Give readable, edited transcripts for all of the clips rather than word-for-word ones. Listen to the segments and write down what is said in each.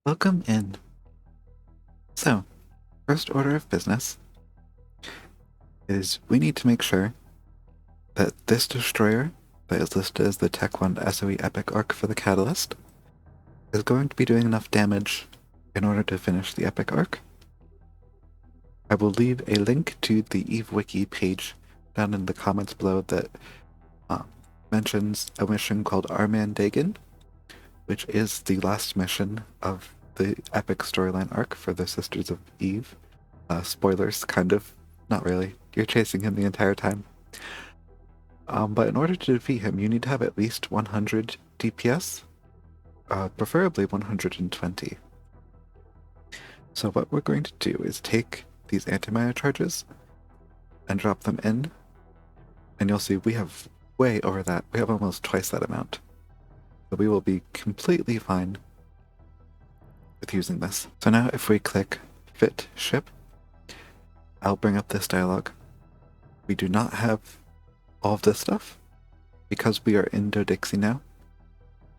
Welcome in. So, first order of business is we need to make sure that this destroyer that is listed as the Tech 1 SOE Epic Arc for the Catalyst is going to be doing enough damage in order to finish the Epic Arc. I will leave a link to the EVE Wiki page down in the comments below that mentions a mission called Arman Dagon, which is the last mission of the epic storyline arc for the Sisters of Eve. Spoilers, kind of. Not really. You're chasing him the entire time. But in order to defeat him, you need to have at least 100 DPS, preferably 120. So what we're going to do is take these antimatter charges and drop them in, and you'll see we have way over that. We have almost twice that amount. So we will be completely fine with using this. So now if we click Fit Ship, I'll bring up this dialog. We do not have all of this stuff. Because we are in Dodixie now,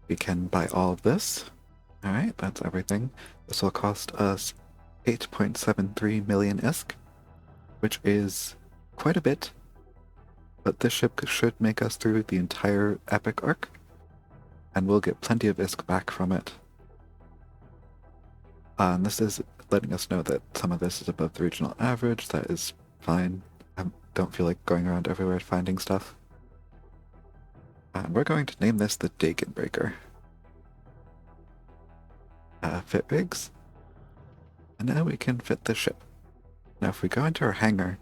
we can buy all of this. Alright, that's everything. This will cost us 8.73 million ISK, which is quite a bit, but this ship should make us through the entire epic arc, and we'll get plenty of ISK back from it. And this is letting us know that some of this is above the regional average. That is fine. I don't feel like going around everywhere finding stuff. And we're going to name this the Dagon Breaker. Fit rigs. And now we can fit the ship. Now if we go into our hangar,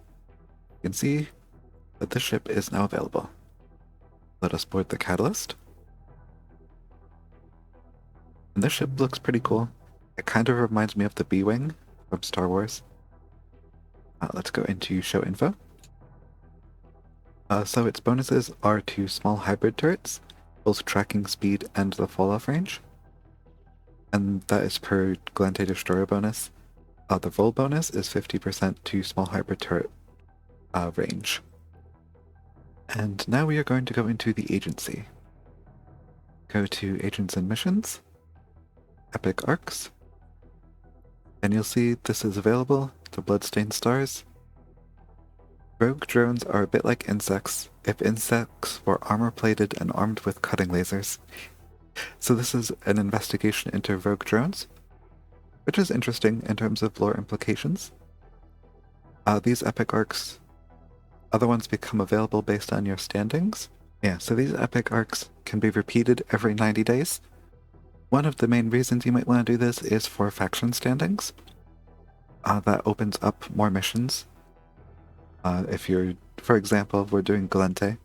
you can see that the ship is now available. Let us board the Catalyst. And this ship looks pretty cool. It kind of reminds me of the B-Wing from Star Wars. Let's go into show info. So its bonuses are to small hybrid turrets, both tracking speed and the fall-off range. And that is per Gallente Destroyer bonus. The roll bonus is 50% to small hybrid turret range. And now we are going to go into the agency. Go to Agents and Missions, Epic Arcs, and you'll see this is available, the Bloodstained Stars. Rogue drones are a bit like insects, if insects were armor-plated and armed with cutting lasers. So this is an investigation into rogue drones, which is interesting in terms of lore implications. These epic arcs, other ones become available based on your standings. Yeah, so these epic arcs can be repeated every 90 days. One of the main reasons you might want to do this is for faction standings. That opens up more missions. If you're, for example, we're doing Gallente.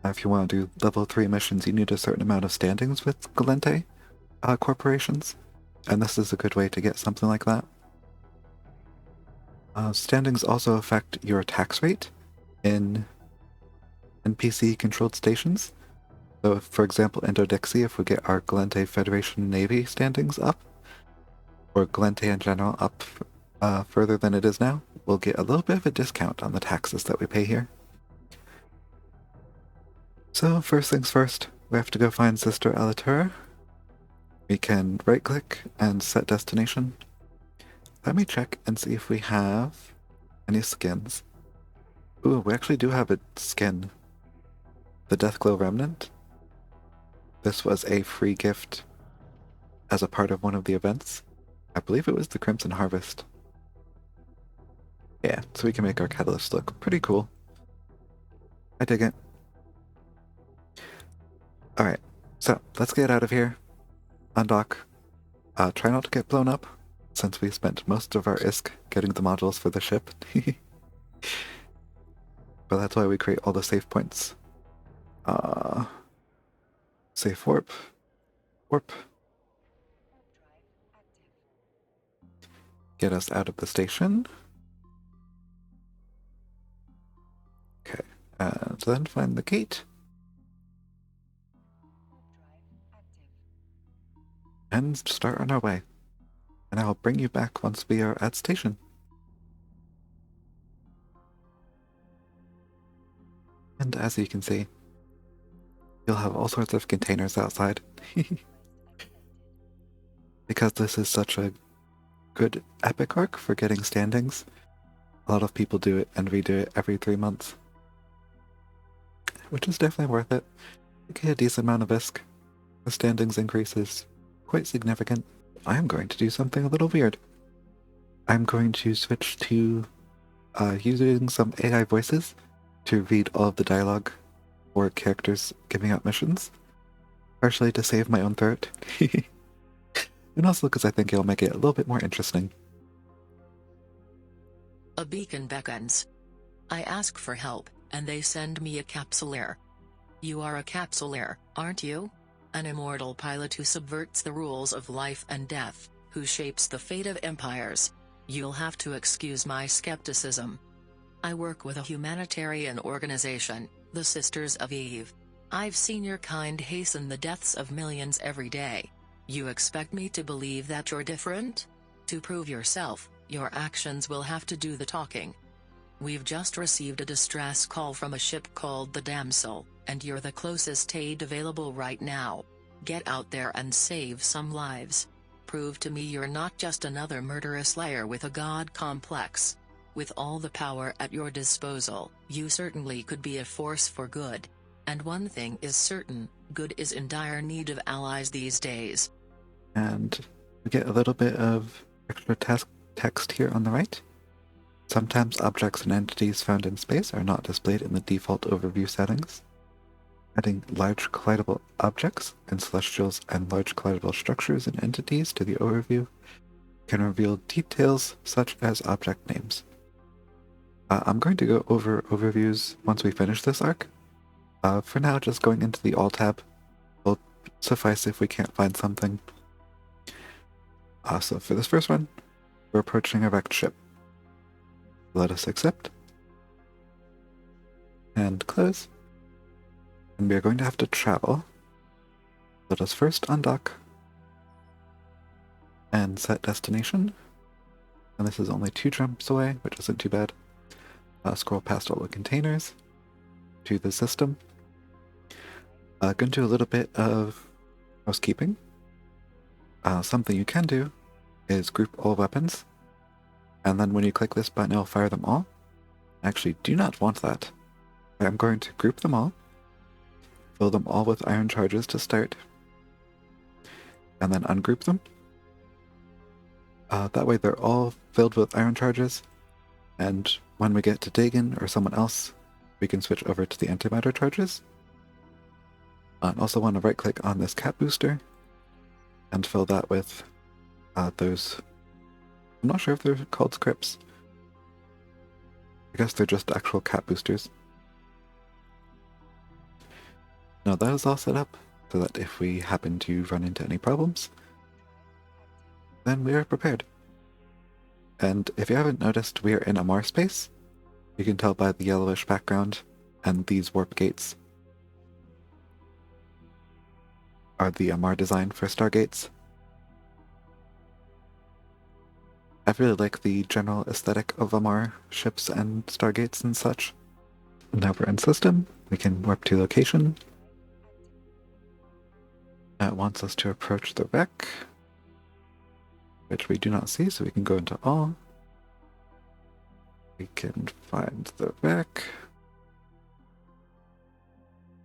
If you want to do level 3 missions, you need a certain amount of standings with Gallente corporations, and this is a good way to get something like that. Standings also affect your tax rate in NPC-controlled stations. So, if, for example, in Dodixie, if we get our Gallente Federation Navy standings up, or Gallente in general up further than it is now, we'll get a little bit of a discount on the taxes that we pay here. So first things first, we have to go find Sister Alitura. We can right-click and set destination. Let me check and see if we have any skins. Ooh, we actually do have a skin. The Deathglow Remnant. This was a free gift as a part of one of the events. I believe it was the Crimson Harvest. Yeah, so we can make our catalyst look pretty cool. I dig it. Alright, so let's get out of here. Undock. Try not to get blown up, since we spent most of our ISK getting the modules for the ship. But that's why we create all the save points. Safe warp. Warp. Get us out of the station. Okay, and then find the gate. And start on our way. And I'll bring you back once we are at station. And as you can see, you'll have all sorts of containers outside. because this is such a good epic arc for getting standings, a lot of people do it and redo it every 3 months, which is definitely worth it. You get a decent amount of ISK. The standings increase is quite significant. I am going to do something a little weird. I'm going to switch to using some AI voices to read all of the dialogue for characters giving out missions, partially to save my own throat, and also because I think it'll make it a little bit more interesting. A beacon beckons. I ask for help, and they send me a capsuleer. You are a capsuleer, aren't you? An immortal pilot who subverts the rules of life and death, who shapes the fate of empires. You'll have to excuse my skepticism. I work with a humanitarian organization, the Sisters of Eve. I've seen your kind hasten the deaths of millions every day. You expect me to believe that you're different? To prove yourself, your actions will have to do the talking. We've just received a distress call from a ship called the Damsel, and you're the closest aid available right now. Get out there and save some lives. Prove to me you're not just another murderous slayer with a god complex. With all the power at your disposal, you certainly could be a force for good. And one thing is certain, good is in dire need of allies these days. And we get a little bit of extra text here on the right. Sometimes objects and entities found in space are not displayed in the default overview settings. Adding large collidable objects and celestials and large collidable structures and entities to the overview can reveal details such as object names. I'm going to go over overviews once we finish this arc. For now, just going into the All tab will suffice if we can't find something. So for this first one, we're approaching a wrecked ship. Let us accept. And close. And we are going to have to travel. Let us first undock. And set destination. And this is only 2 jumps away, which isn't too bad. Scroll past all the containers to the system. Going to do a little bit of housekeeping. Something you can do is group all weapons, and then when you click this button, it'll fire them all. I actually do not want that. I'm going to group them all, fill them all with iron charges to start, and then ungroup them. That way they're all filled with iron charges, and when we get to Dagon or someone else, we can switch over to the antimatter charges. I also want to right click on this cap booster and fill that with those. I'm not sure if they're called scripts. I guess they're just actual cap boosters. Now that is all set up so that if we happen to run into any problems, then we are prepared. And if you haven't noticed, we are in a Mars space. You can tell by the yellowish background, and these warp gates are the Amar design for stargates. I really like the general aesthetic of Amar ships and stargates and such. Now we're in system, we can warp to location. It wants us to approach the wreck, which we do not see, so we can go into all. We can find the wreck.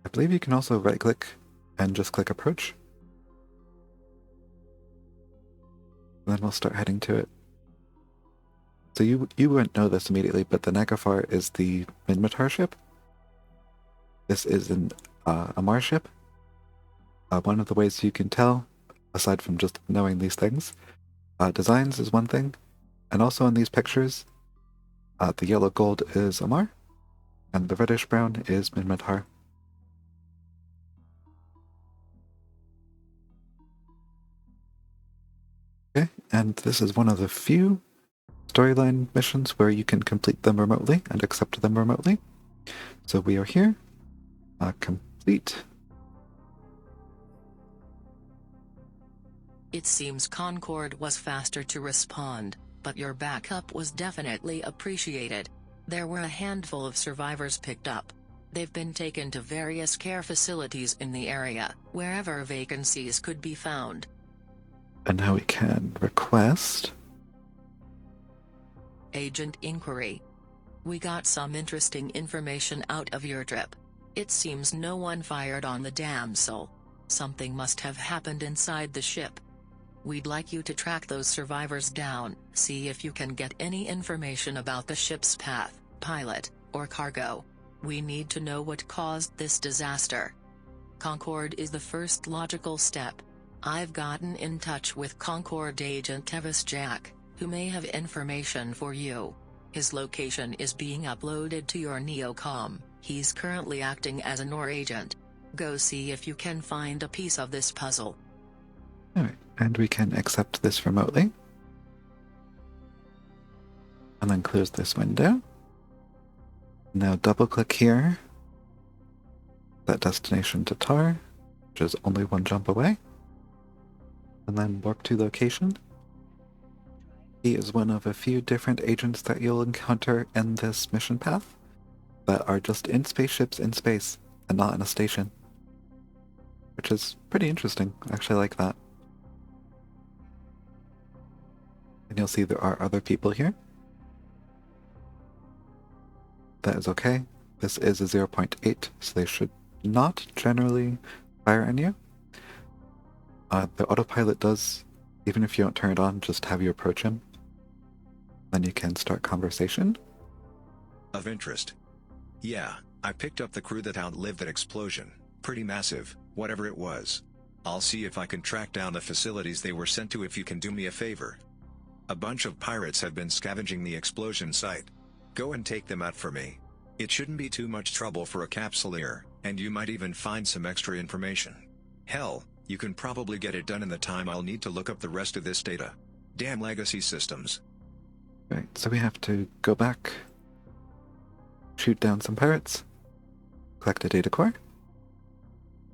I believe you can also right click and just click approach. And then we'll start heading to it. So you wouldn't know this immediately, but the Nagafar is the Minmatar ship. This is an Amar ship. One of the ways you can tell, aside from just knowing these things, designs is one thing, and also in these pictures, the yellow gold is Amar, and the reddish brown is Minmatar. Okay, and this is one of the few storyline missions where you can complete them remotely and accept them remotely. So we are here. Complete. It seems Concord was faster to respond, but your backup was definitely appreciated. There were a handful of survivors picked up. They've been taken to various care facilities in the area, wherever vacancies could be found. And now we can request. Agent inquiry. We got some interesting information out of your trip. It seems no one fired on the damsel. Something must have happened inside the ship. We'd like you to track those survivors down, see if you can get any information about the ship's path, pilot, or cargo. We need to know what caused this disaster. Concord is the first logical step. I've gotten in touch with Concord agent Tevis Jack, who may have information for you. His location is being uploaded to your Neocom. He's currently acting as a NOR agent. Go see if you can find a piece of this puzzle. Alright, and we can accept this remotely. And then close this window. Now double click here. That destination to Tar, which is only one jump away. And then warp to location. He is one of a few different agents that you'll encounter in this mission path that are just in spaceships in space and not in a station. Which is pretty interesting. I actually like that. And you'll see there are other people here. That is okay. This is a 0.8, so they should not generally fire on you. The autopilot does, even if you don't turn it on, just have you approach him. Then you can start conversation. Of interest. Yeah, I picked up the crew that outlived that explosion. Pretty massive, whatever it was. I'll see if I can track down the facilities they were sent to if you can do me a favor. A bunch of pirates have been scavenging the explosion site. Go and take them out for me. It shouldn't be too much trouble for a capsuleer, and you might even find some extra information. Hell, you can probably get it done in the time I'll need to look up the rest of this data. Damn legacy systems. Right, so we have to go back, shoot down some pirates, collect a data core.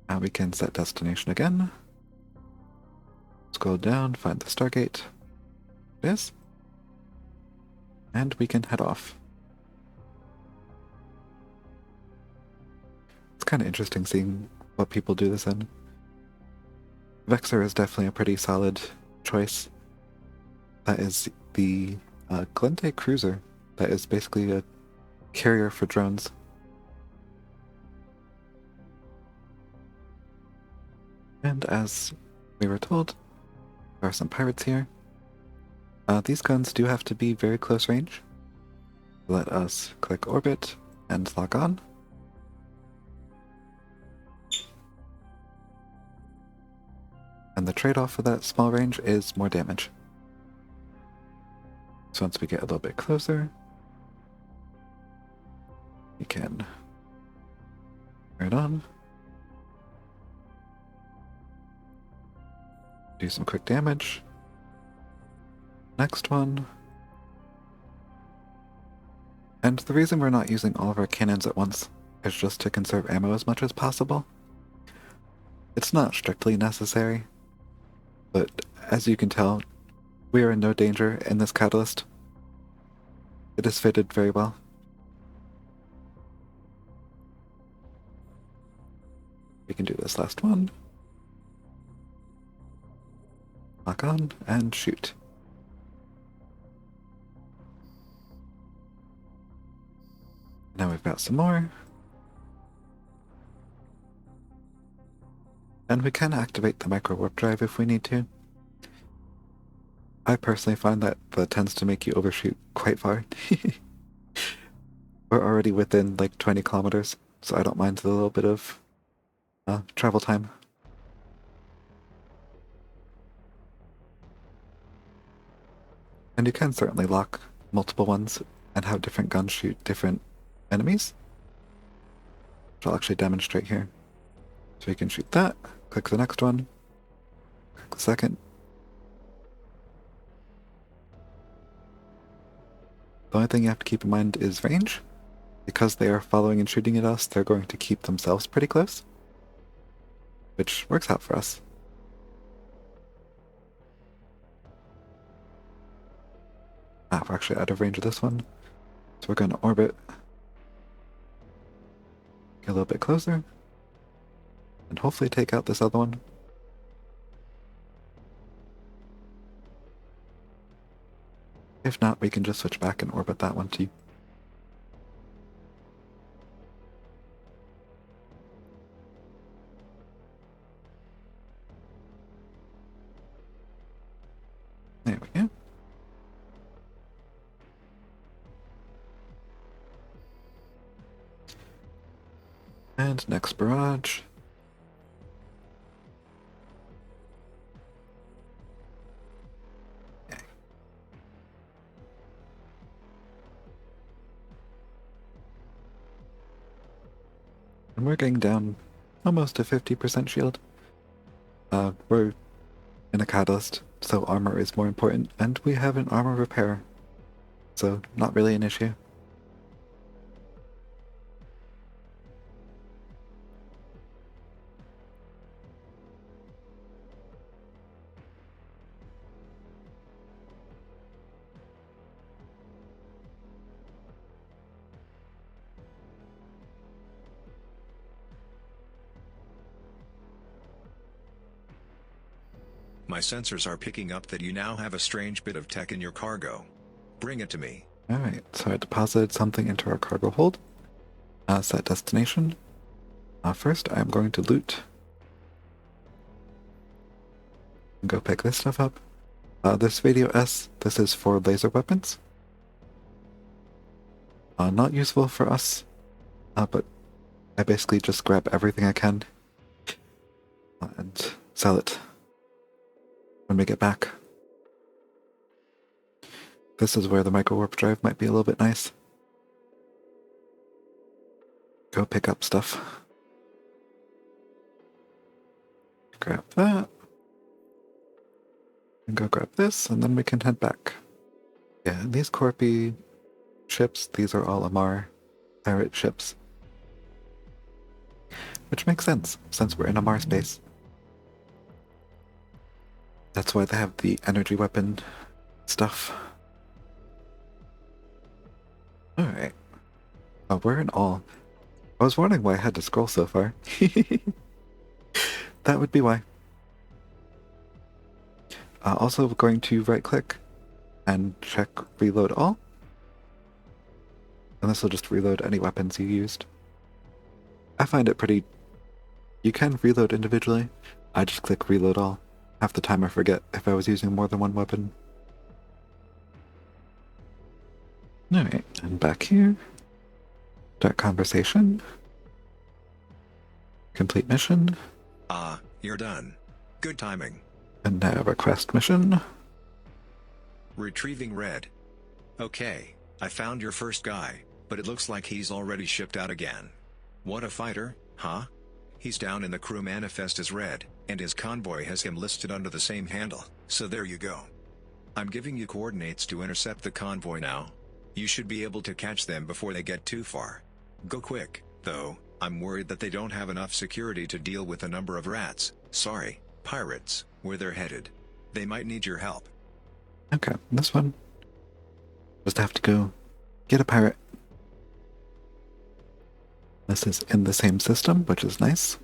Now we can set destination again. Scroll down, find the Stargate. It is. And we can head off. It's kind of interesting seeing what people do this in. Vexor is definitely a pretty solid choice. That is the Gallente cruiser. That is basically a carrier for drones. And as we were told, there are some pirates here. These guns do have to be very close range. Let us click orbit and lock on. And the trade-off for that small range is more damage. So once we get a little bit closer, we can turn it on. Do some quick damage. Next one. And the reason we're not using all of our cannons at once is just to conserve ammo as much as possible. It's not strictly necessary, but as you can tell, we are in no danger in this catalyst. It is fitted very well. We can do this last one. Lock on and shoot. Now we've got some more. And we can activate the micro warp drive if we need to. I personally find that tends to make you overshoot quite far. We're already within like 20 kilometers, so I don't mind the little bit of travel time. And you can certainly lock multiple ones and have different guns shoot different enemies, which I'll actually demonstrate here. So you can shoot that, click the next one, click the second. The only thing you have to keep in mind is range. Because they are following and shooting at us, they're going to keep themselves pretty close, which works out for us. We're actually out of range of this one, so we're going to orbit. Get a little bit closer, and hopefully take out this other one. If not, we can just switch back and orbit that one too. There we go. And next barrage. Okay. And we're getting down almost to 50% shield. We're in a catalyst, so armor is more important, and we have an armor repair, so not really an issue. My sensors are picking up that you now have a strange bit of tech in your cargo. Bring it to me. Alright, so I deposited something into our cargo hold. Set destination. First, I'm going to loot. Go pick this stuff up. This Radio S, this is for laser weapons. Not useful for us, but I basically just grab everything I can and sell it when we get back. This is where the micro warp drive might be a little bit nice. Go pick up stuff. Grab that. And go grab this, and then we can head back. Yeah, these Corpi ships, these are all Amar pirate ships. Which makes sense, since we're in Amar space. That's why they have the energy weapon stuff. Alright. Oh, we're in all. I was wondering why I had to scroll so far. That would be why. Also going to right click and check reload all. And this will just reload any weapons you used. I find it pretty... You can reload individually. I just click reload all. Half the time I forget if I was using more than one weapon. Alright, and back here. Start conversation. Complete mission. You're done. Good timing. And now request mission. Retrieving red. Okay, I found your first guy, but it looks like he's already shipped out again. What a fighter, huh? He's down in the crew manifest as red, and his convoy has him listed under the same handle, so there you go. I'm giving you coordinates to intercept the convoy now. You should be able to catch them before they get too far. Go quick, though. I'm worried that they don't have enough security to deal with a number of rats, pirates, where they're headed. They might need your help. Okay, this one. Just have to go get a pirate. This is in the same system, which is nice.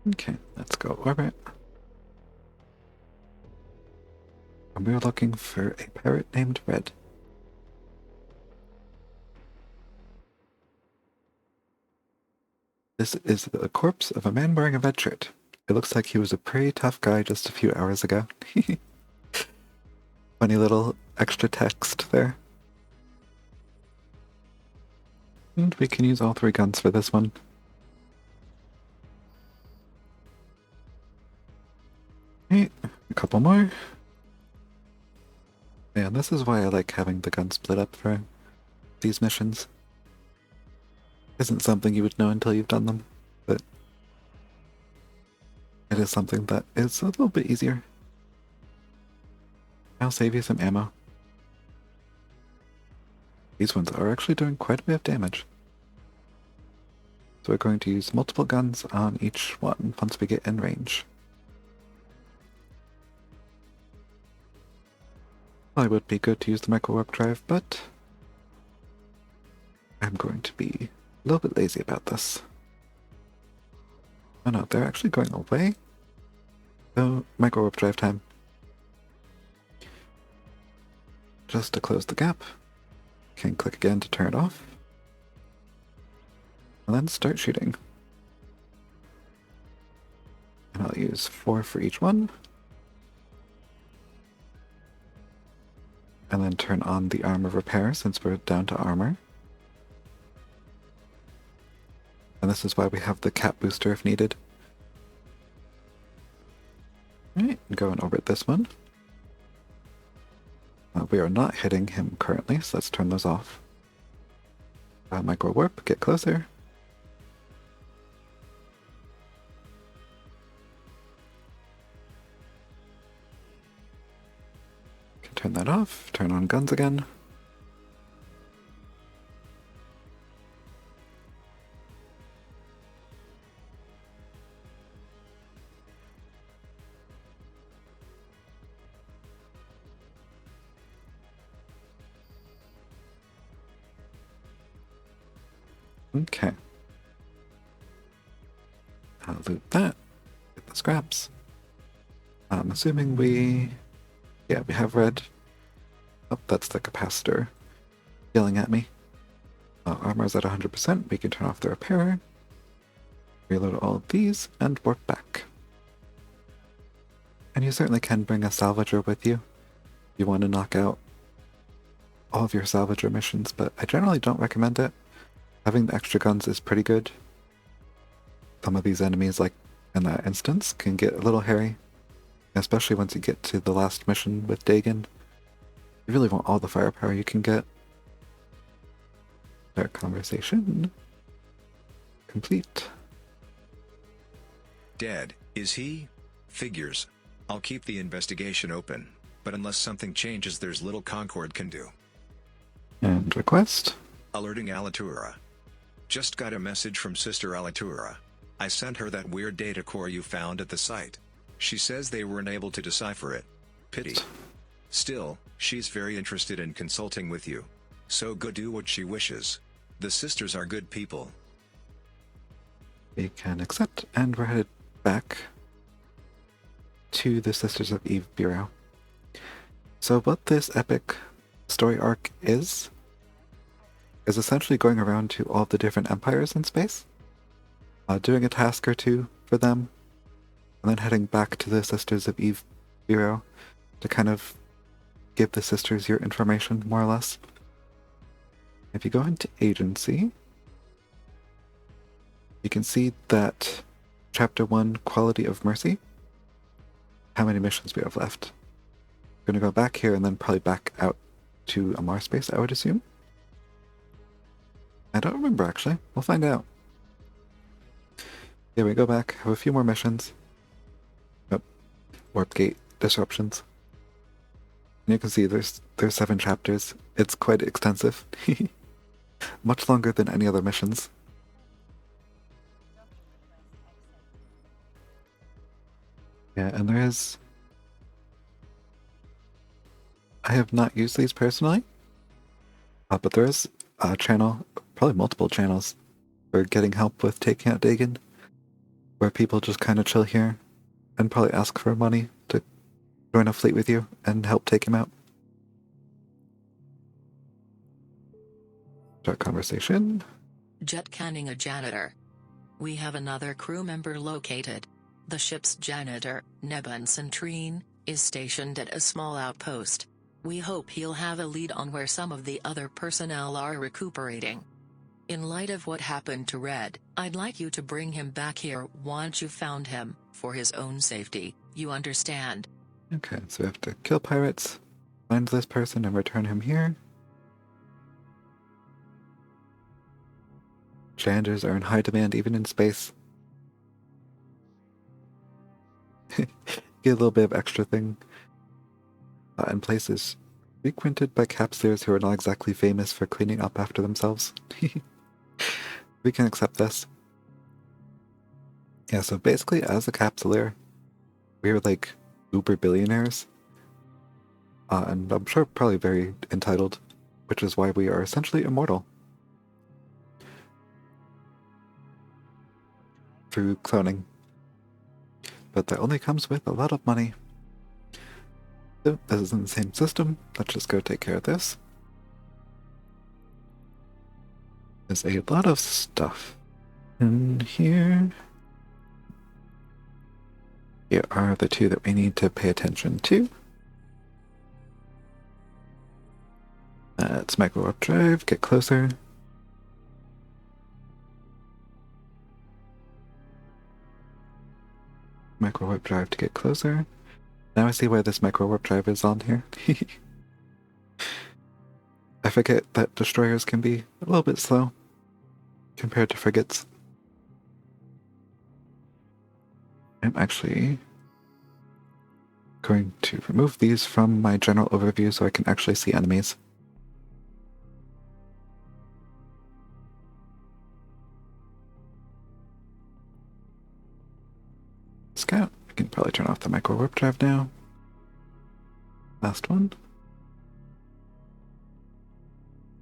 Okay, let's go orbit. And we're looking for a pirate named Red. This is the corpse of a man wearing a red shirt. It looks like he was a pretty tough guy just a few hours ago. Funny little extra text there. And we can use all 3 guns for this one. Okay, a couple more. Yeah, this is why I like having the gun split up for these missions. Isn't something you would know until you've done them, but it is something that is a little bit easier. I'll save you some ammo. These ones are actually doing quite a bit of damage. So we're going to use multiple guns on each one once we get in range. Probably would be good to use the micro warp drive, but I'm going to be a little bit lazy about this. Oh no, they're actually going away? So, micro warp drive time. Just to close the gap, can click again to turn it off, and then start shooting. And I'll use 4 for each one. And then turn on the armor repair since we're down to armor. And this is why we have the cap booster if needed. Alright, go and orbit this one. We are not hitting him currently, so let's turn those off. Micro warp, get closer. Can turn that off, turn on guns again. Okay. I'll loot that. Get the scraps. I'm assuming we... Yeah, we have red. Oh, that's the capacitor yelling at me. Armor's at 100%. We can turn off the repairer. Reload all of these and warp back. And you certainly can bring a salvager with you. You want to knock out all of your salvager missions, but I generally don't recommend it. Having the extra guns is pretty good. Some of these enemies, like in that instance, can get a little hairy. Especially once you get to the last mission with Dagon. You really want all the firepower you can get. Start conversation. Complete. Dead, is he? Figures. I'll keep the investigation open, but unless something changes there's little Concord can do. And request. Alerting Alitura. Just got a message from Sister Alitura. I sent her that weird data core you found at the site. She says they weren't able to decipher it. Pity. Still, she's very interested in consulting with you. So go do what she wishes. The sisters are good people. We can accept, and we're headed back to the Sisters of Eve Bureau. So what this epic story arc is essentially going around to all the different empires in space, doing a task or two for them, and then heading back to the Sisters of Eve Bureau to kind of give the sisters your information, more or less. If you go into Agency, you can see that Chapter 1, Quality of Mercy, how many missions we have left. I'm going to go back here and then probably back out to a Mars space, I would assume. I don't remember, actually. We'll find out. Here we go back, have a few more missions. Oh, warp gate disruptions. And you can see there's 7 chapters. It's quite extensive. Much longer than any other missions. Yeah, and there is... I have not used these personally, but there is a channel, probably multiple channels, for getting help with taking out Dagon, where people just kind of chill here and probably ask for money to join a fleet with you and help take him out. Start conversation. Jet canning a janitor. We have another crew member located. The ship's janitor, Neban Centrine, is stationed at a small outpost. We hope he'll have a lead on where some of the other personnel are recuperating. In light of what happened to Red, I'd like you to bring him back here once you've found him, for his own safety, you understand? Okay, so we have to kill pirates, find this person and return him here. Janitors are in high demand even in space. Get a little bit of extra thing. And places frequented by capsuleers who are not exactly famous for cleaning up after themselves. We can accept this. Yeah, so basically as a capsuleer, we are like uber billionaires. And I'm sure probably very entitled, which is why we are essentially immortal. Through cloning. but that only comes with a lot of money. So, this is in the same system. Let's just go take care of this. There's a lot of stuff in here. Here are the two that we need to pay attention to. It's micro warp drive, get closer. Micro warp drive to get closer. Now I see why this micro warp drive is on here. I forget that destroyers can be a little bit slow compared to frigates. I'm actually going to remove these from my general overview so I can actually see enemies. Scout. I can probably turn off the micro warp drive now. Last one.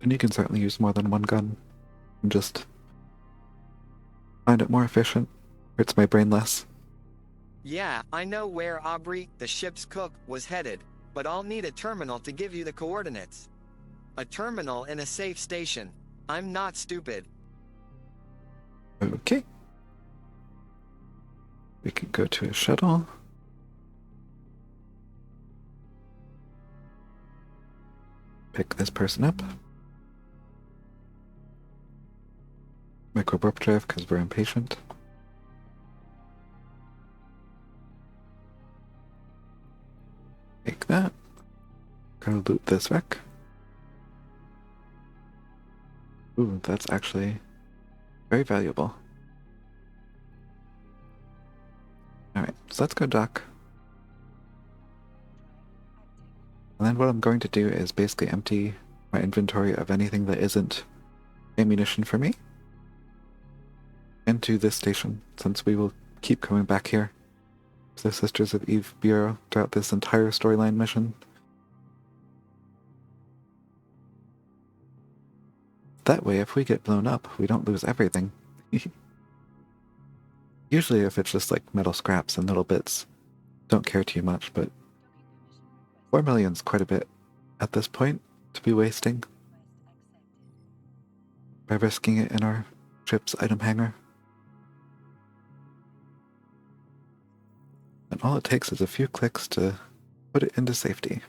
And you can certainly use more than one gun and just find it more efficient. Hurts my brain less. Yeah, I know where Aubrey, the ship's cook, was headed, but I'll need a terminal to give you the coordinates. A terminal in a safe station. I'm not stupid. Okay. We can go to a shuttle. Pick this person up. Micro warp drive because we're impatient. Take that. Go loot this wreck. Ooh, that's actually very valuable. Alright, so let's go dock. And then what I'm going to do is basically empty my inventory of anything that isn't ammunition for me into this station, since we will keep coming back here. The Sisters of Eve Bureau throughout this entire storyline mission. That way, if we get blown up, we don't lose everything. Usually if it's just like metal scraps and little bits, don't care too much, but 4 million's quite a bit at this point to be wasting by risking it in our ship's item hangar. And all it takes is a few clicks to put it into safety.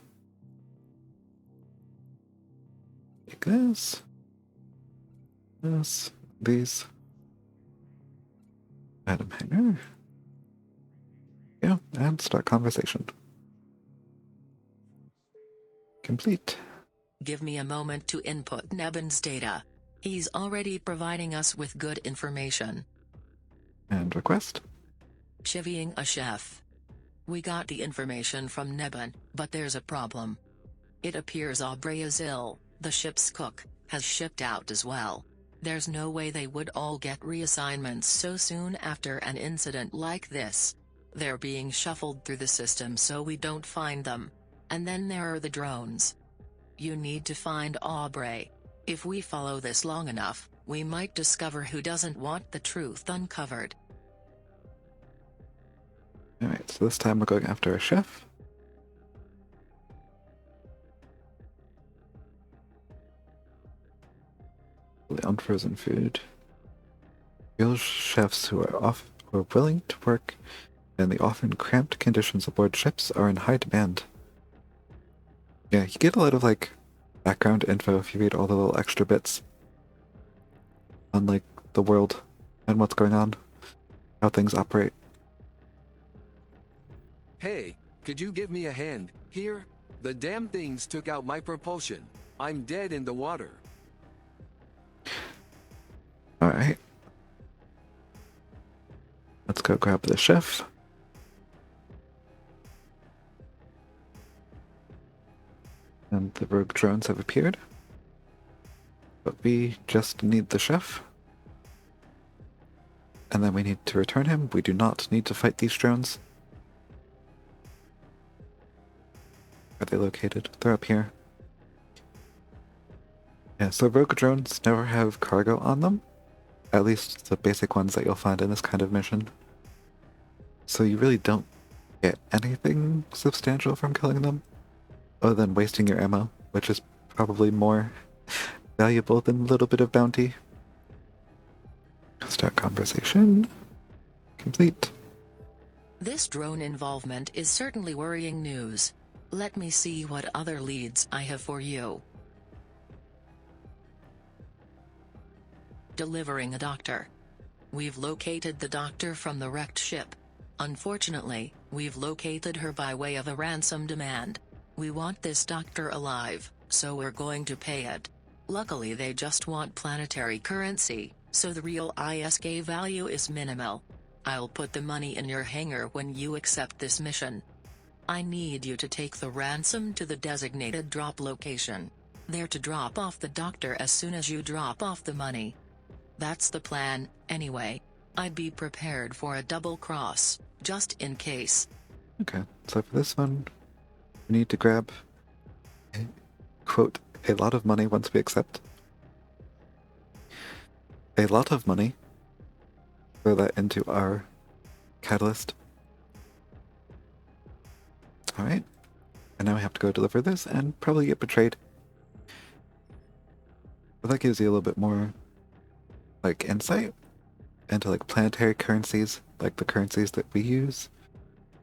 Take this, these. Item hangar. Yeah, and start conversation. Complete. Give me a moment to input Nebben's data. He's already providing us with good information. And request. Chivying a chef. We got the information from Nebben, but there's a problem. It appears Aubrey is ill, the ship's cook, has shipped out as well. There's no way they would all get reassignments so soon after an incident like this. They're being shuffled through the system so we don't find them. And then there are the drones. You need to find Aubrey. If we follow this long enough, we might discover who doesn't want the truth uncovered. Alright, so this time we're going after a chef. The unfrozen food. Real chefs who are willing to work in the often cramped conditions aboard ships are in high demand. Yeah, you get a lot of like background info if you read all the little extra bits on like the world and what's going on, how things operate. Hey, could you give me a hand? Here? The damn things took out my propulsion. I'm dead in the water. Alright. Let's go grab the chef. And the rogue drones have appeared. But we just need the chef. And then we need to return him. We do not need to fight these drones. Where are they located? They're up here. Yeah, so rogue drones never have cargo on them. At least the basic ones that you'll find in this kind of mission. So you really don't get anything substantial from killing them, other than wasting your ammo, which is probably more valuable than a little bit of bounty. Start conversation. Complete. This drone involvement is certainly worrying news. Let me see what other leads I have for you. Delivering a doctor. We've located the doctor from the wrecked ship. Unfortunately, we've located her by way of a ransom demand. We want this doctor alive, so we're going to pay it. Luckily they just want planetary currency, so the real ISK value is minimal. I'll put the money in your hangar when you accept this mission. I need you to take the ransom to the designated drop location. They're to drop off the doctor as soon as you drop off the money. That's the plan, anyway. I'd be prepared for a double cross, just in case. Okay, so for this one, we need to grab, quote, a lot of money once we accept. A lot of money. Throw that into our catalyst. Alright. And now we have to go deliver this and probably get betrayed. But that gives you a little bit more, like, insight into, like, planetary currencies, like the currencies that we use,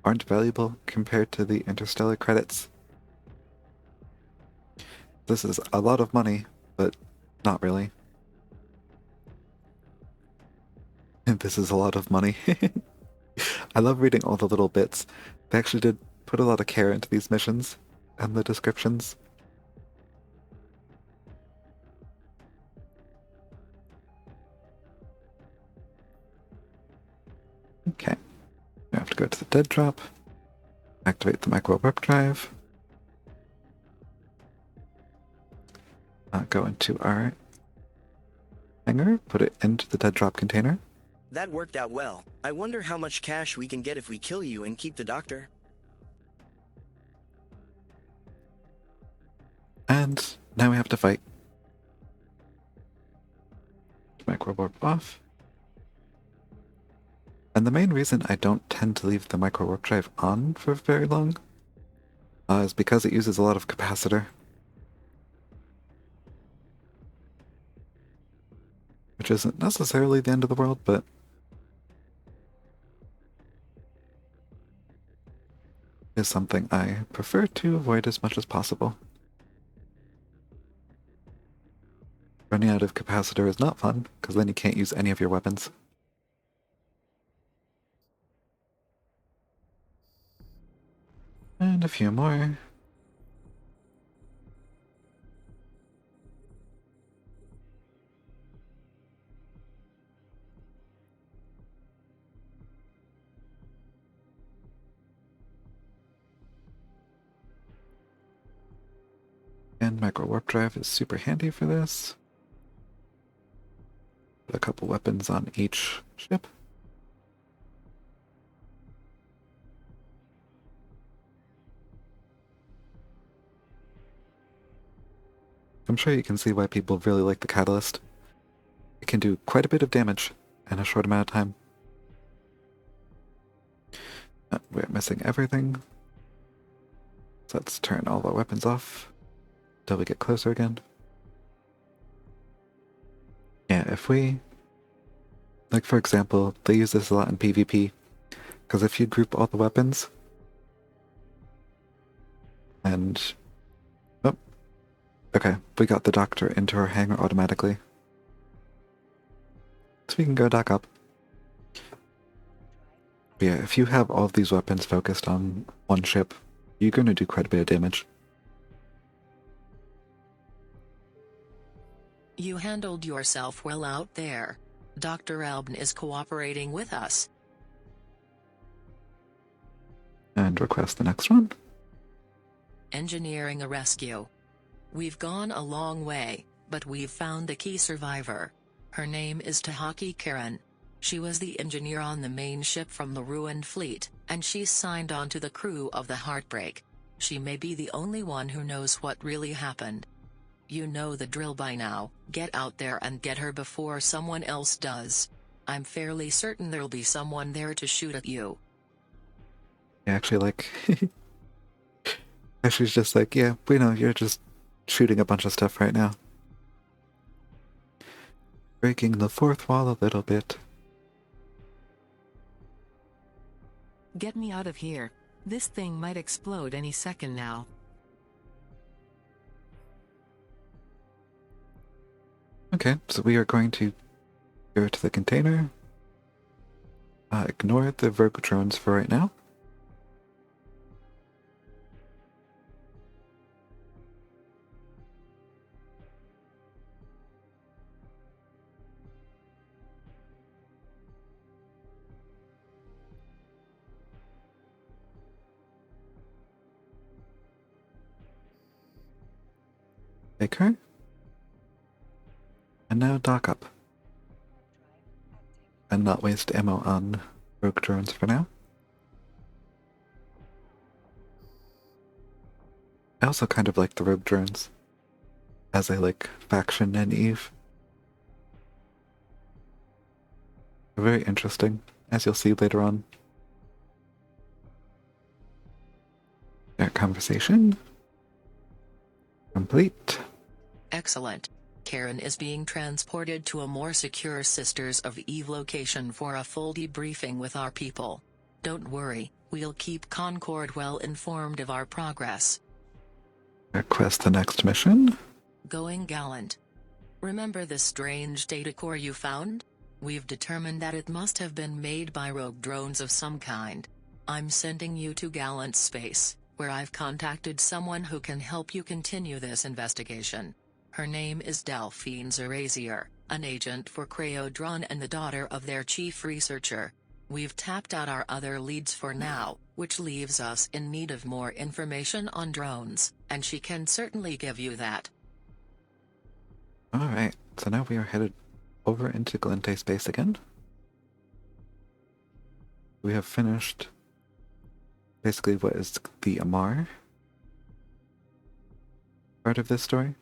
aren't valuable compared to the interstellar credits. This is a lot of money, but not really. And this is a lot of money. I love reading all the little bits. They actually did put a lot of care into these missions and the descriptions. Okay. We have to go to the dead drop, activate the micro warp drive, go into our hangar, put it into the dead drop container. That worked out well. I wonder how much cash we can get if we kill you and keep the doctor. And now we have to fight. Micro warp off. And the main reason I don't tend to leave the micro warp drive on for very long is because it uses a lot of capacitor. Which isn't necessarily the end of the world, but is something I prefer to avoid as much as possible. Running out of capacitor is not fun, because then you can't use any of your weapons. And a few more. And micro warp drive is super handy for this. Put a couple weapons on each ship. I'm sure you can see why people really like the catalyst. It can do quite a bit of damage in a short amount of time. We're missing everything. So let's turn all our weapons off until we get closer again. Yeah, if we... Like, for example, they use this a lot in PvP, because if you group all the weapons, and... Oh, okay, we got the doctor into our hangar automatically. So we can go dock up. But yeah, if you have all of these weapons focused on one ship, you're going to do quite a bit of damage. You handled yourself well out there. Dr. Albin is cooperating with us. And request the next one. Engineering a rescue. We've gone a long way, but we've found the key survivor. Her name is Tahaki Karen. She was the engineer on the main ship from the ruined fleet, and she's signed on to the crew of the Heartbreak. She may be the only one who knows what really happened. You know the drill by now. Get out there and get her before someone else does. I'm fairly certain there'll be someone there to shoot at you. Yeah, actually, like, she's just like, yeah, we know you're just shooting a bunch of stuff right now. Breaking the fourth wall a little bit. Get me out of here. This thing might explode any second now. Okay, so we are going to go to the container. Ignore the rogue drones for right now. Take her. And now dock up. And not waste ammo on rogue drones for now. I also kind of like the rogue drones as a like faction in Eve. They're very interesting, as you'll see later on. Their conversation complete. Excellent. Karen is being transported to a more secure Sisters of Eve location for a full debriefing with our people. Don't worry, we'll keep Concord well informed of our progress. Request the next mission. Going Gallant. Remember the strange data core you found? We've determined that it must have been made by rogue drones of some kind. I'm sending you to Gallant Space, where I've contacted someone who can help you continue this investigation. Her name is Delphine Zerazier, an agent for Craodron and the daughter of their chief researcher. We've tapped out our other leads for now, which leaves us in need of more information on drones, and she can certainly give you that. Alright, so now we are headed over into Gallente space again. We have finished basically what is the Amar part of this story.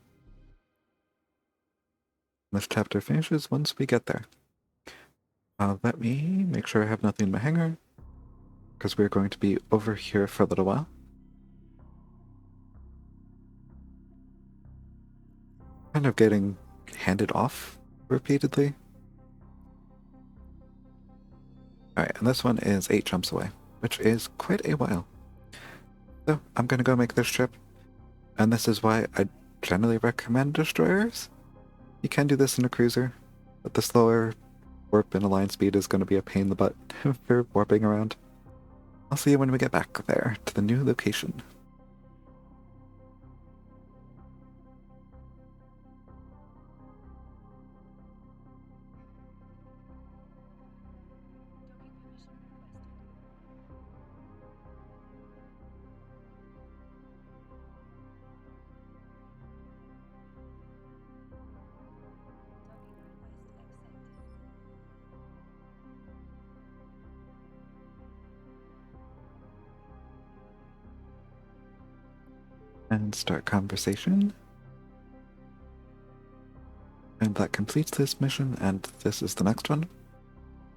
This chapter finishes once we get there. Let me make sure I have nothing in my hangar, because we're going to be over here for a little while. Kind of getting handed off repeatedly. Alright, and this one is 8 jumps away, which is quite a while. So, I'm gonna go make this trip, and this is why I generally recommend destroyers. You can do this in a cruiser, but the slower warp and align speed is going to be a pain in the butt for warping around. I'll see you when we get back there to the new location. And start conversation. And that completes this mission, and this is the next one.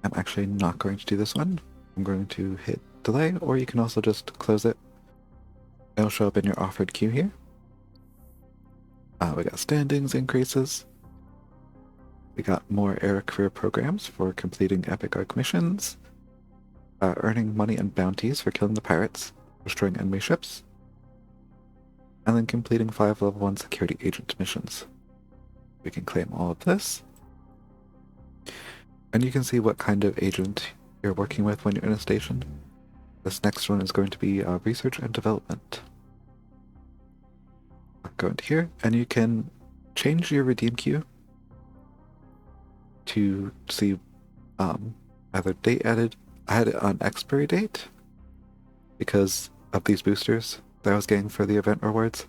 I'm actually not going to do this one. I'm going to hit delay, or you can also just close it. It'll show up in your offered queue here. We got standings increases. We got more air career programs for completing epic arc missions. Earning money and bounties for killing the pirates, destroying enemy ships. And then completing 5 level 1 security agent missions. We can claim all of this. And you can see what kind of agent you're working with when you're in a station. This next one is going to be research and development. Go into here, and you can change your redeem queue to see either date added. I had it on expiry date because of these boosters that I was getting for the event rewards.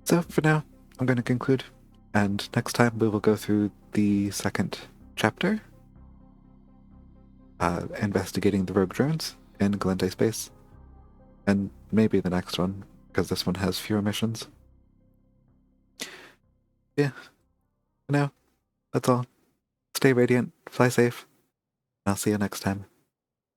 So for now, I'm going to conclude, and next time we will go through the second chapter, investigating the rogue drones in Gallente space, and maybe the next one, because this one has fewer missions. Yeah, for now, that's all. Stay radiant, fly safe, and I'll see you next time.